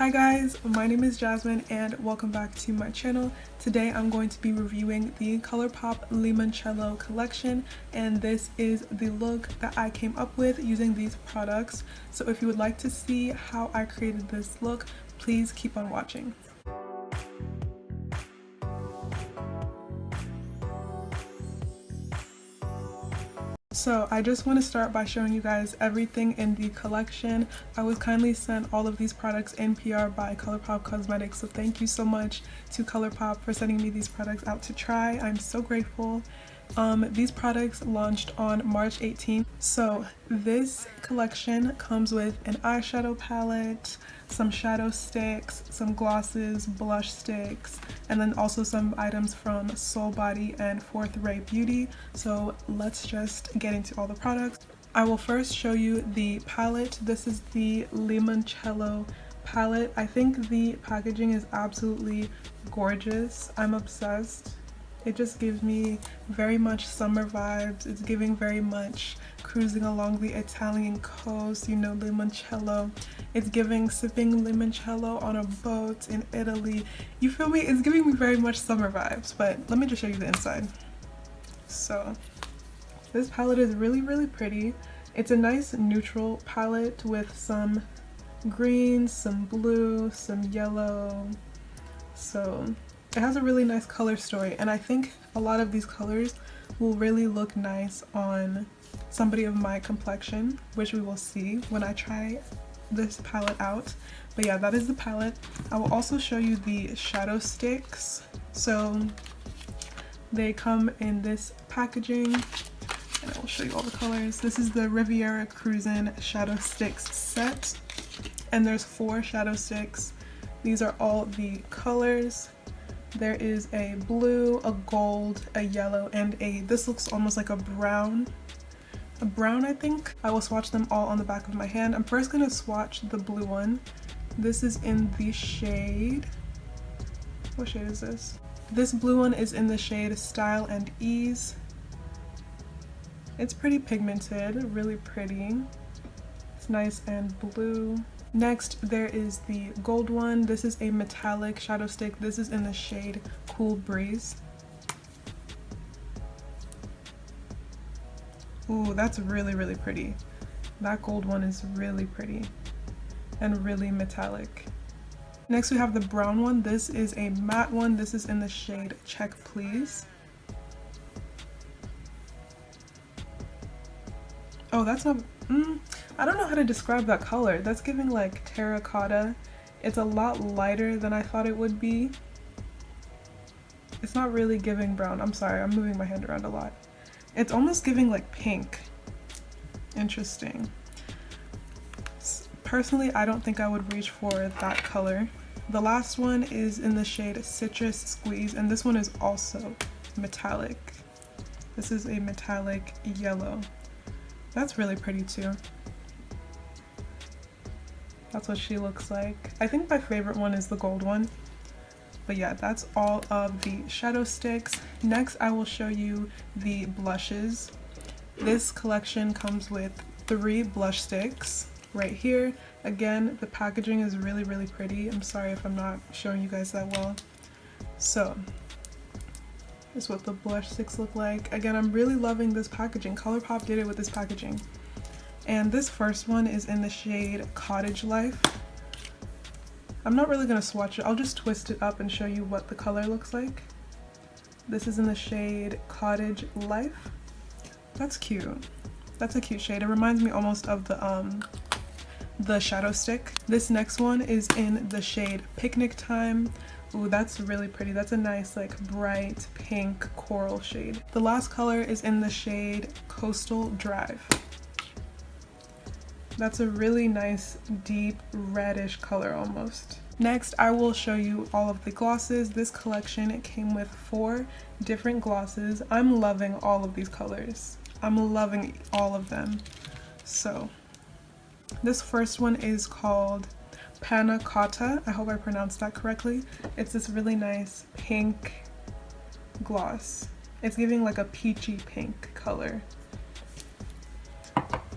Hi guys, my name is Jasmine and welcome back to my channel. Today I'm going to be reviewing the Colourpop Limoncello collection, and this is the look that I came up with using these products. So if you would like to see how I created this look, please keep on watching. So I just want to start by showing you guys everything in the collection. I was kindly sent all of these products in PR by Colourpop Cosmetics, so thank you so much to Colourpop for sending me these products out to try. I'm so grateful. These products launched on March 18th. So this collection comes with an eyeshadow palette, some shadow sticks, some glosses, blush sticks, and then also some items from Soul Body and Fourth Ray Beauty. So let's just get into all the products. I will first show you the palette. This is the Limoncello palette. I think the packaging is absolutely gorgeous. I'm obsessed. It just gives me very much summer vibes. It's giving very much cruising along the Italian coast, you know, limoncello. It's giving sipping limoncello on a boat in Italy. You feel me? It's giving me very much summer vibes, but let me just show you the inside. So this palette is really pretty. It's a nice neutral palette with some green, some blue, some yellow. So it has a really nice color story, and I think a lot of these colors will really look nice on somebody of my complexion, which we will see when I try this palette out. But yeah, that is the palette. I will also show you the shadow sticks. So they come in this packaging, and I will show you all the colors. This is the Riviera Cruisin' Shadow Sticks set, and there's 4 shadow sticks. These are all the colors. There is a blue, a gold, a yellow, and this looks almost like a brown. A brown, I think. I will swatch them all on the back of my hand. I'm first gonna swatch the blue one. This is in the shade, what shade is this? This blue one is in the shade Style and Ease. It's pretty pigmented, really pretty. It's nice and blue. Next, there is the gold one. This is a metallic shadow stick. This is in the shade Cool Breeze. Ooh, that's really pretty. That gold one is really pretty and really metallic. Next, we have the brown one. This is a matte one. This is in the shade Check Please. Oh, that's not, I don't know how to describe that color. That's giving like terracotta. It's a lot lighter than I thought it would be. It's not really giving brown. I'm sorry, I'm moving my hand around a lot. It's almost giving like pink. Interesting. Personally, I don't think I would reach for that color. The last one is in the shade Citrus Squeeze, and this one is also metallic. This is a metallic yellow. That's really pretty too. That's what she looks like. I think my favorite one is the gold one. But yeah, that's all of the shadow sticks. Next, I will show you the blushes. This collection comes with 3 blush sticks right here. Again, the packaging is really pretty. I'm sorry if I'm not showing you guys that well. So this is what the blush sticks look like. Again, I'm really loving this packaging. Colourpop did it with this packaging. And this first one is in the shade Cottage Life. I'm not really gonna swatch it. I'll just twist it up and show you what the color looks like. This is in the shade Cottage Life. That's cute. That's a cute shade. It reminds me almost of the shadow stick. This next one is in the shade Picnic Time. Ooh, that's really pretty. That's a nice like bright pink coral shade. The last color is in the shade Coastal Drive. That's a really nice deep reddish color almost. Next, I will show you all of the glosses. This collection came with 4 different glosses. I'm loving all of these colors. I'm loving all of them. So this first one is called Panna Cotta. I hope I pronounced that correctly. It's this really nice pink gloss. It's giving like a peachy pink color.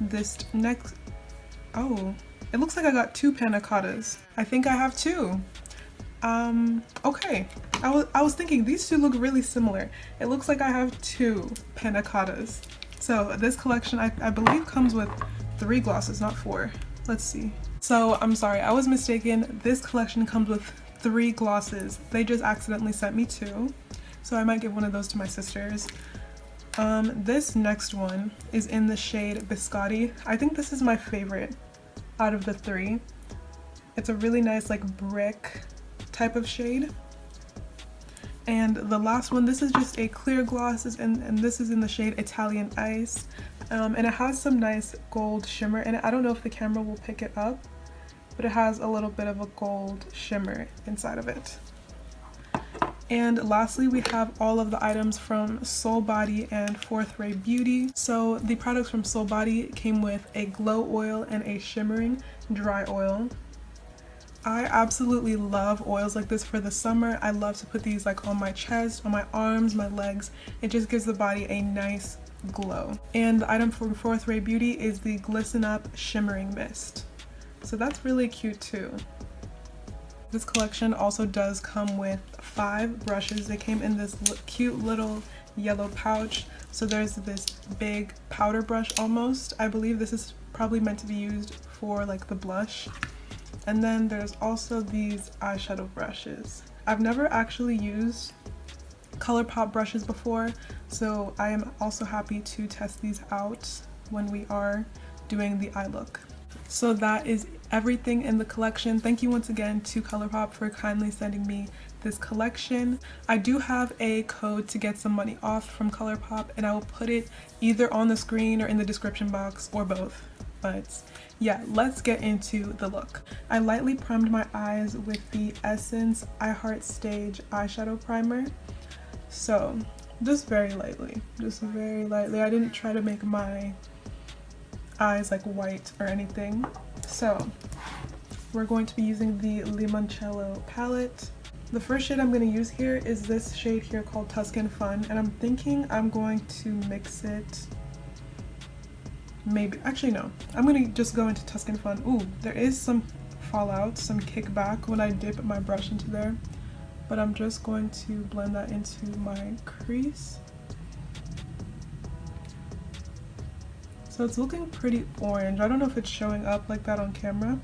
This next, oh, It looks like I got 2 panna cottas. I think I have 2. Okay. I was thinking these two look really similar. It looks like I have 2 panna cottas. So this collection I believe comes with 3 glosses, not 4. Let's see. So I'm sorry, I was mistaken. This collection comes with 3 glosses. They just accidentally sent me 2. So I might give one of those to my sisters. This next one is in the shade Biscotti. I think this is my favorite out of the 3. It's a really nice like brick type of shade. And the last one, this is just a clear gloss, and this is in the shade Italian Ice. And it has some nice gold shimmer in it. I don't know if the camera will pick it up, but it has a little bit of a gold shimmer inside of it. And lastly, we have all of the items from Soul Body and Fourth Ray Beauty. So the products from Soul Body came with a glow oil and a shimmering dry oil. I absolutely love oils like this for the summer. I love to put these like on my chest, on my arms, my legs. It just gives the body a nice glow. And the item from Fourth Ray Beauty is the Glisten Up Shimmering Mist. So that's really cute too. This collection also does come with 5 brushes. They came in this cute little yellow pouch. So there's this big powder brush almost. I believe this is probably meant to be used for like the blush. And then there's also these eyeshadow brushes. I've never actually used Colourpop brushes before, so I am also happy to test these out when we are doing the eye look. So that is everything in the collection. Thank you once again to Colourpop for kindly sending me this collection. I do have a code to get some money off from Colourpop, and I will put it either on the screen or in the description box or both. But yeah, let's get into the look. I lightly primed my eyes with the Essence I Heart Stage eyeshadow primer. So just very lightly. I didn't try to make my eyes like white or anything. So we're going to be using the Limoncello palette. The first shade I'm going to use here is this shade here called Tuscan Fun, and I'm thinking I'm going to mix it. Maybe, actually no, I'm gonna just go into Tuscan Fun. Ooh, there is some fallout, some kickback when I dip my brush into there, but I'm just going to blend that into my crease. So it's looking pretty orange. I don't know if it's showing up like that on camera,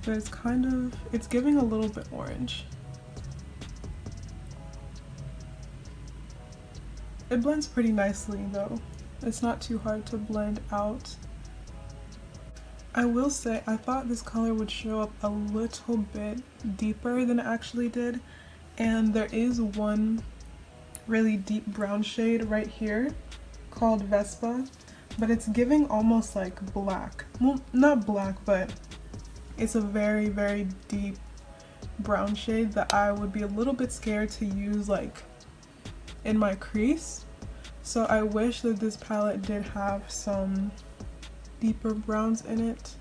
but it's giving a little bit orange. It blends pretty nicely though. It's not too hard to blend out. I will say I thought this color would show up a little bit deeper than it actually did, and there is one really deep brown shade right here called Vespa, but it's giving almost like black. Well, not black, but it's a very, very deep brown shade that I would be a little bit scared to use like in my crease. So I wish that this palette did have some deeper browns in it,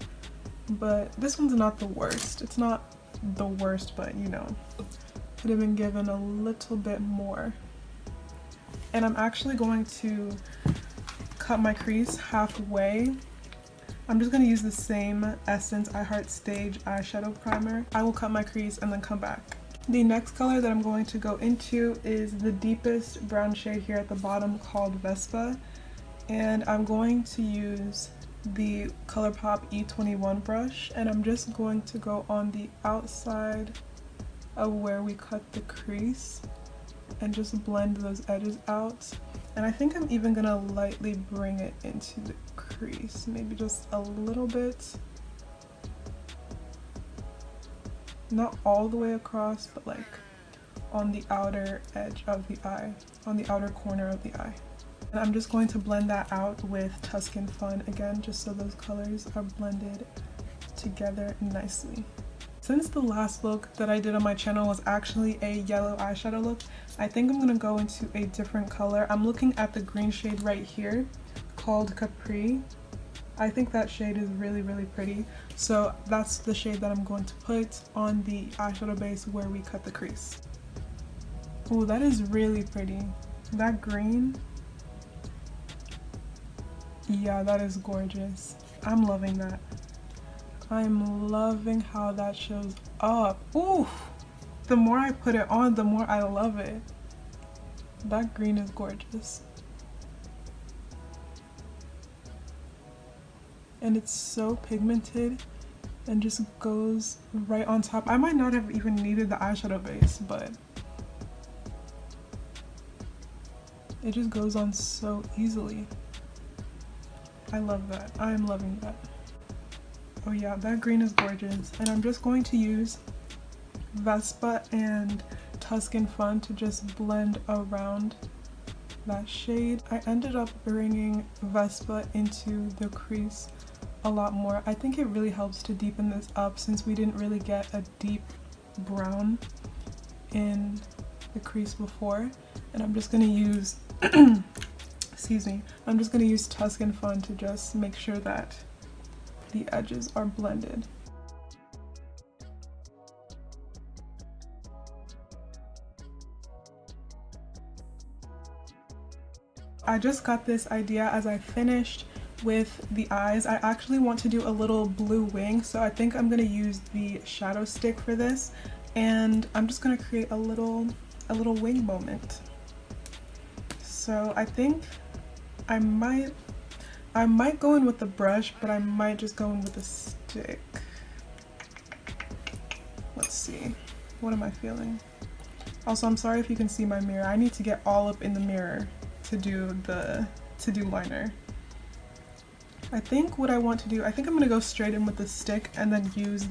but this one's not the worst. It's not the worst, but you know, could have been given a little bit more. And I'm actually going to cut my crease halfway. I'm just going to use the same Essence I Heart Stage eyeshadow primer. I will cut my crease and then come back. The next color that I'm going to go into is the deepest brown shade here at the bottom called Vespa, and I'm going to use the Colourpop E21 brush, and I'm just going to go on the outside of where we cut the crease and just blend those edges out. And I think I'm even gonna lightly bring it into the crease, maybe just a little bit. Not all the way across, but like on the outer edge of the eye, on the outer corner of the eye. And I'm just going to blend that out with Tuscan Fun again, just so those colors are blended together nicely. Since the last look that I did on my channel was actually a yellow eyeshadow look, I think I'm gonna go into a different color. I'm looking at the green shade right here called Capri. I think that shade is really, really pretty. So that's the shade that I'm going to put on the eyeshadow base where we cut the crease. Oh, that is really pretty. That green, yeah, that is gorgeous. I'm loving that. I'm loving how that shows up. Ooh, the more I put it on, the more I love it. That green is gorgeous. And it's so pigmented and just goes right on top. I might not have even needed the eyeshadow base, but it just goes on so easily. I love that. I'm loving that. Oh yeah, that green is gorgeous. And I'm just going to use Vespa and Tuscan Fun to just blend around that shade. I ended up bringing Vespa into the crease a lot more. I think it really helps to deepen this up since we didn't really get a deep brown in the crease before. And I'm just gonna use excuse me, I'm just gonna use Tuscan Fun to just make sure that the edges are blended. I just got this idea as I finished with the eyes. I actually want to do a little blue wing, so I think I'm gonna use the shadow stick for this, and I'm just gonna create a little wing moment. So I think I might go in with the brush, but I might just go in with the stick. Let's see, what am I feeling? Also, I'm sorry if you can see my mirror. I need to get all up in the mirror to do liner. I think what I want to do, I think I'm gonna go straight in with the stick and then use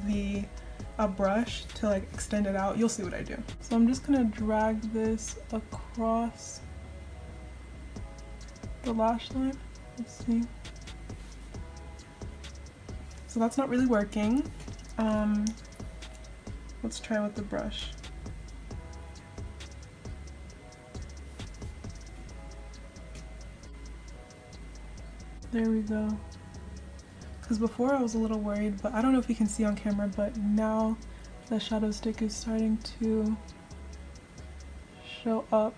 a brush to like extend it out. You'll see what I do. So I'm just gonna drag this across the lash line. Let's see. So that's not really working. Let's try with the brush. There we go. Because before I was a little worried, but I don't know if you can see on camera, but now the shadow stick is starting to show up.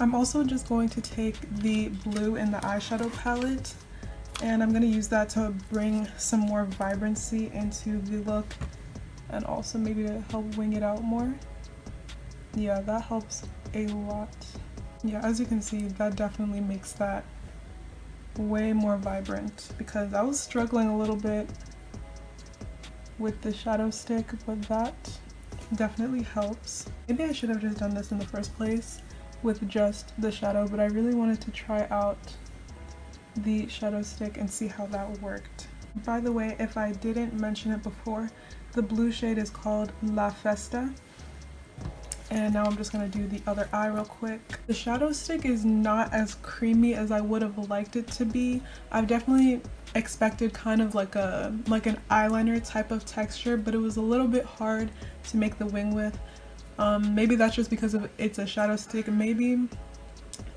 I'm also just going to take the blue in the eyeshadow palette, and I'm going to use that to bring some more vibrancy into the look and also maybe to help wing it out more. Yeah, that helps a lot. Yeah, as you can see, that definitely makes that way more vibrant because I was struggling a little bit with the shadow stick, but that definitely helps. Maybe I should have just done this in the first place with just the shadow, but I really wanted to try out the shadow stick and see how that worked. By the way, if I didn't mention it before, the blue shade is called La Festa. And now I'm just gonna do the other eye real quick. The shadow stick is not as creamy as I would have liked it to be. I've definitely expected kind of like an eyeliner type of texture, but it was a little bit hard to make the wing with. Maybe that's just because it's a shadow stick. Maybe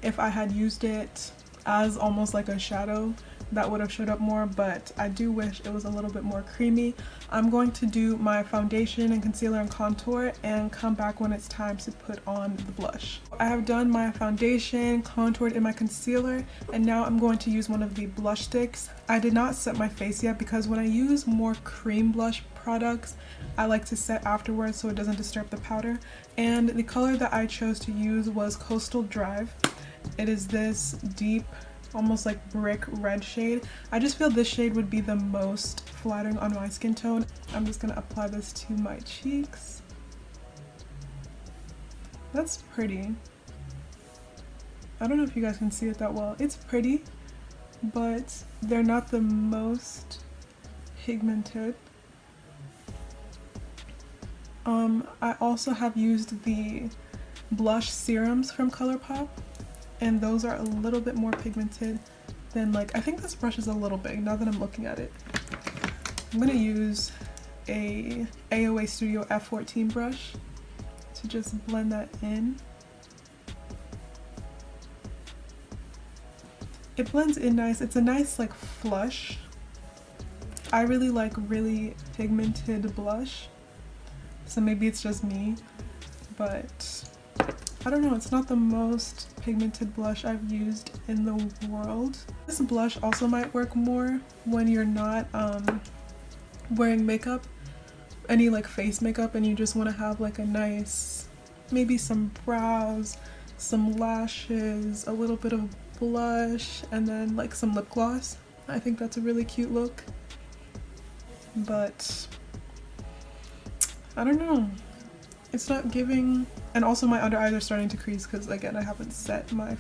if I had used it as almost like a shadow, that would have showed up more, but I do wish it was a little bit more creamy. I'm going to do my foundation and concealer and contour and come back when it's time to put on the blush. I have done my foundation, contoured in my concealer, and now I'm going to use one of the blush sticks. I did not set my face yet because when I use more cream blush products, I like to set afterwards so it doesn't disturb the powder. And the color that I chose to use was Coastal Drive. It is this deep, almost like brick red shade. I just feel this shade would be the most flattering on my skin tone. I'm just gonna apply this to my cheeks. That's pretty. I don't know if you guys can see it that well. It's pretty, but they're not the most pigmented. I also have used the blush serums from Colourpop, and those are a little bit more pigmented than, like, I think this brush is a little big now that I'm looking at it. I'm gonna use a AOA Studio F14 brush to just blend that in. It blends in nice. It's a nice like flush. I really like really pigmented blush, so maybe it's just me, but I don't know, it's not the most pigmented blush I've used in the world. This blush also might work more when you're not wearing makeup, any like face makeup, and you just want to have like a nice, maybe some brows, some lashes, a little bit of blush, and then like some lip gloss. I think that's a really cute look, but I don't know, it's not giving. And also my under eyes are starting to crease because again I haven't set my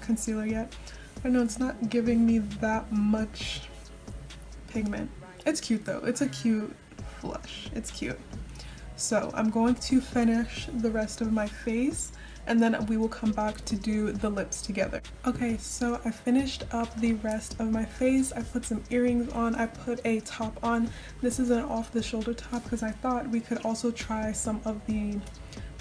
concealer yet. I know it's not giving me that much pigment. It's cute though, it's a cute blush, it's cute. So I'm going to finish the rest of my face and then we will come back to do the lips together. Okay, so I finished up the rest of my face. I put some earrings on, I put a top on. This is an off the shoulder top because I thought we could also try some of the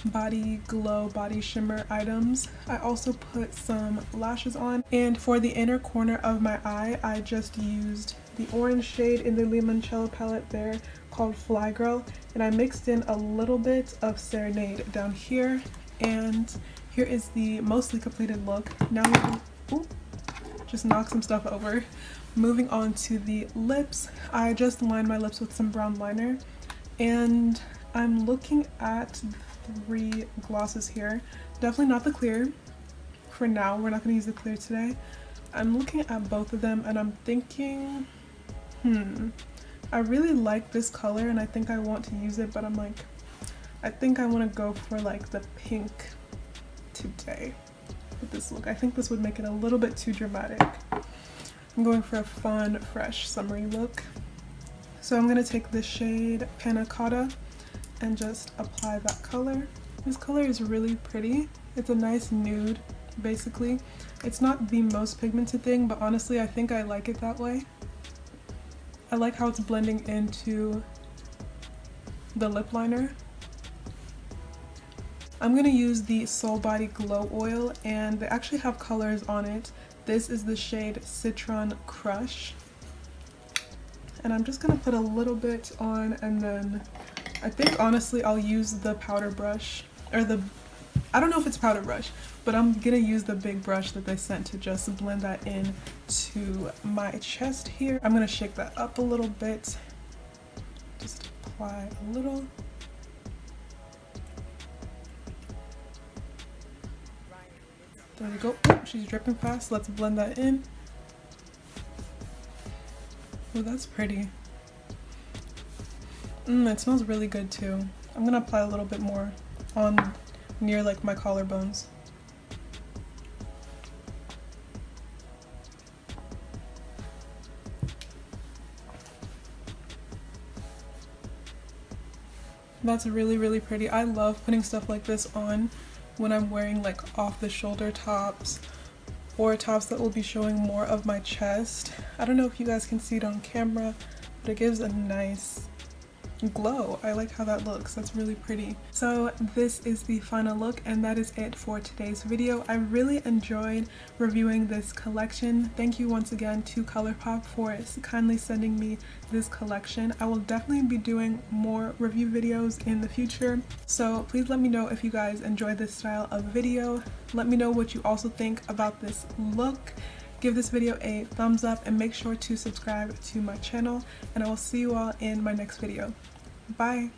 body glow, body shimmer items. I also put some lashes on, and for the inner corner of my eye I just used the orange shade in the Limoncello palette there called Fly Girl, and I mixed in a little bit of Serenade down here, and here is the mostly completed look. Now we can just knock some stuff over. Moving on to the lips, I just lined my lips with some brown liner, and I'm looking at 3 glosses here. Definitely not the clear for now, we're not going to use the clear today. I'm looking at both of them and I'm thinking, I really like this color and I think I want to use it, but I'm like, I think I want to go for like the pink today with this look. I think this would make it a little bit too dramatic. I'm going for a fun, fresh, summery look. So I'm going to take the shade Panna Cotta and just apply that color. This color is really pretty. It's a nice nude, basically. It's not the most pigmented thing, but honestly I think I like it that way. I like how it's blending into the lip liner. I'm gonna use the Soul Body Glow Oil, and they actually have colors on it. This is the shade Citron Crush, and I'm just gonna put a little bit on, and then I think honestly I'll use the powder brush, or I don't know if it's powder brush, but I'm gonna use the big brush that they sent to just blend that in to my chest here. I'm gonna shake that up a little bit, just apply a little. There we go. Oh, she's dripping fast. Let's blend that in. Oh, that's pretty. It smells really good too. I'm gonna apply a little bit more on near like my collarbones. That's really, really pretty. I love putting stuff like this on when I'm wearing like off the shoulder tops or tops that will be showing more of my chest. I don't know if you guys can see it on camera, but it gives a nice glow. I like how that looks. That's really pretty. So this is the final look, and that is it for today's video. I really enjoyed reviewing this collection. Thank you once again to Colourpop for kindly sending me this collection. I will definitely be doing more review videos in the future, so please let me know if you guys enjoy this style of video. Let me know what you also think about this look. Give this video a thumbs up and make sure to subscribe to my channel, and I will see you all in my next video. Bye!